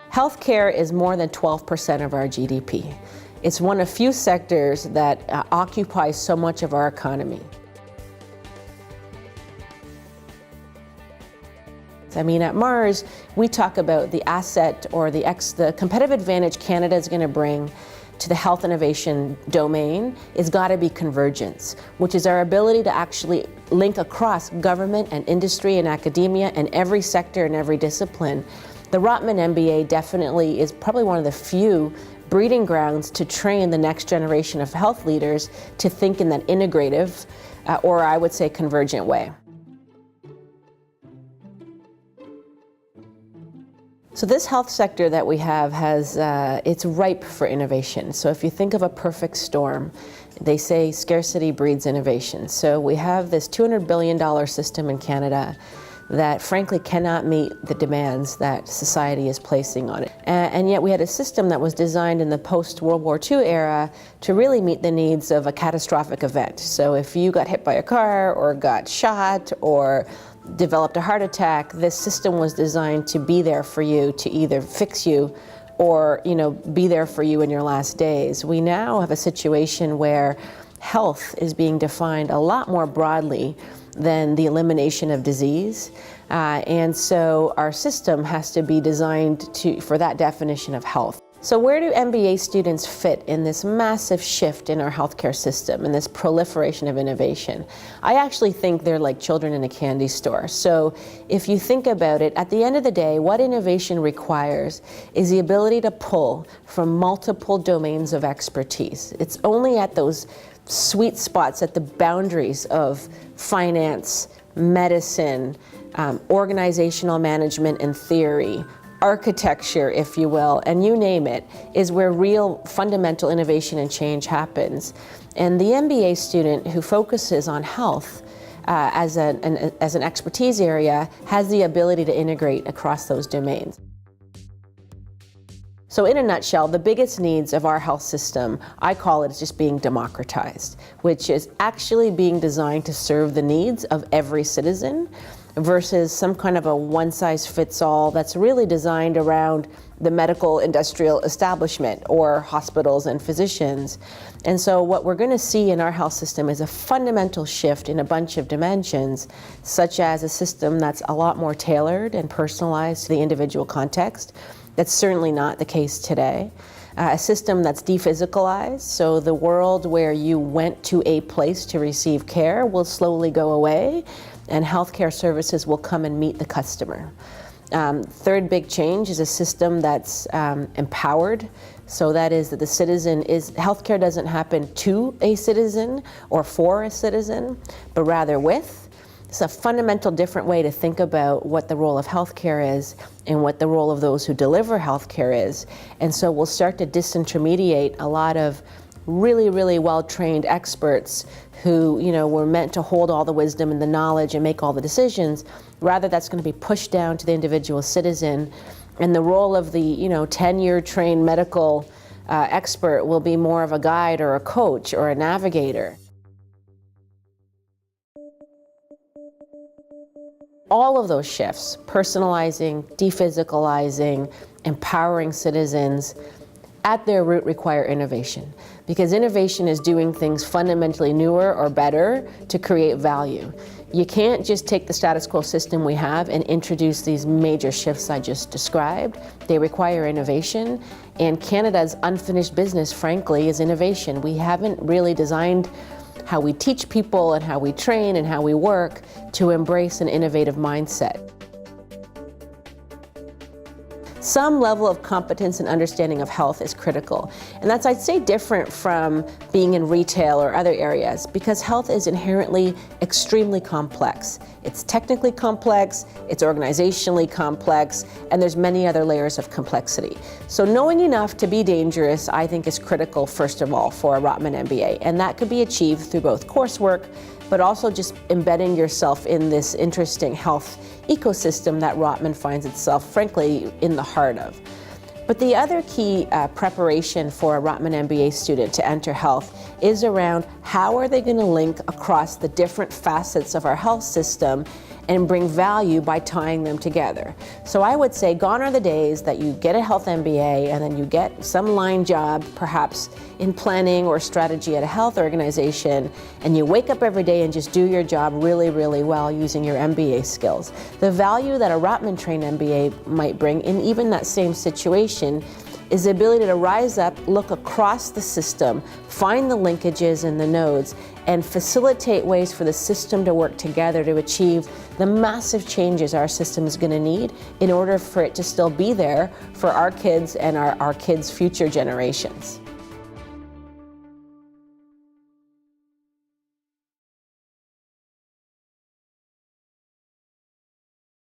Healthcare is more than 12% of our GDP. It's one of few sectors that occupies so much of our economy. I mean, at Mars, we talk about the asset or the competitive advantage Canada is going to bring to the health innovation domain is got to be convergence, which is our ability to actually link across government and industry and academia and every sector and every discipline. The Rotman MBA definitely is probably one of the few breeding grounds to train the next generation of health leaders to think in that integrative, or I would say convergent way. So this health sector that we have it's ripe for innovation. So if you think of a perfect storm, they say scarcity breeds innovation. So we have this $200 billion system in Canada that frankly cannot meet the demands that society is placing on it. And yet we had a system that was designed in the post-World War II era to really meet the needs of a catastrophic event. So if you got hit by a car or got shot or developed a heart attack, this system was designed to be there for you, to either fix you or be there for you in your last days. We now have a situation where health is being defined a lot more broadly than the elimination of disease. And so our system has to be designed for that definition of health. So where do MBA students fit in this massive shift in our healthcare system and this proliferation of innovation? I actually think they're like children in a candy store. So if you think about it, at the end of the day, what innovation requires is the ability to pull from multiple domains of expertise. It's only at those sweet spots, at the boundaries of finance, medicine, organizational management and theory, architecture, if you will, and you name it, is where real fundamental innovation and change happens. And the MBA student who focuses on health as an expertise area has the ability to integrate across those domains. So in a nutshell, the biggest needs of our health system, I call it just being democratized, which is actually being designed to serve the needs of every citizen versus some kind of a one-size-fits-all that's really designed around the medical industrial establishment or hospitals and physicians. And so what we're going to see in our health system is a fundamental shift in a bunch of dimensions, such as a system that's a lot more tailored and personalized to the individual context. That's certainly not the case today. A system that's dephysicalized, so the world where you went to a place to receive care will slowly go away, and healthcare services will come and meet the customer. Third big change is a system that's empowered. So that is that the citizen healthcare doesn't happen to a citizen or for a citizen, but rather with. It's a fundamental different way to think about what the role of healthcare is and what the role of those who deliver healthcare is. And so we'll start to disintermediate a lot of really, really well-trained experts who, were meant to hold all the wisdom and the knowledge and make all the decisions. Rather, that's going to be pushed down to the individual citizen. And the role of the, 10-year trained medical expert will be more of a guide or a coach or a navigator. All of those shifts, personalizing, dephysicalizing, empowering citizens, at their root require innovation. Because innovation is doing things fundamentally newer or better to create value. You can't just take the status quo system we have and introduce these major shifts I just described. They require innovation, and Canada's unfinished business, frankly, is innovation. We haven't really designed how we teach people and how we train and how we work to embrace an innovative mindset. Some level of competence and understanding of health is critical. And that's, I'd say, different from being in retail or other areas, because health is inherently extremely complex. It's technically complex, it's organizationally complex, and there's many other layers of complexity. So knowing enough to be dangerous, I think, is critical, first of all, for a Rotman MBA. And that could be achieved through both coursework, but also just embedding yourself in this interesting health ecosystem that Rotman finds itself, frankly, in the heart of. But the other key preparation for a Rotman MBA student to enter health is around how are they going to link across the different facets of our health system and bring value by tying them together. So I would say gone are the days that you get a health MBA and then you get some line job, perhaps in planning or strategy at a health organization, and you wake up every day and just do your job really, really well using your MBA skills. The value that a Rotman trained MBA might bring in even that same situation is the ability to rise up, look across the system, find the linkages and the nodes, and facilitate ways for the system to work together to achieve the massive changes our system is going to need in order for it to still be there for our kids and our kids' future generations.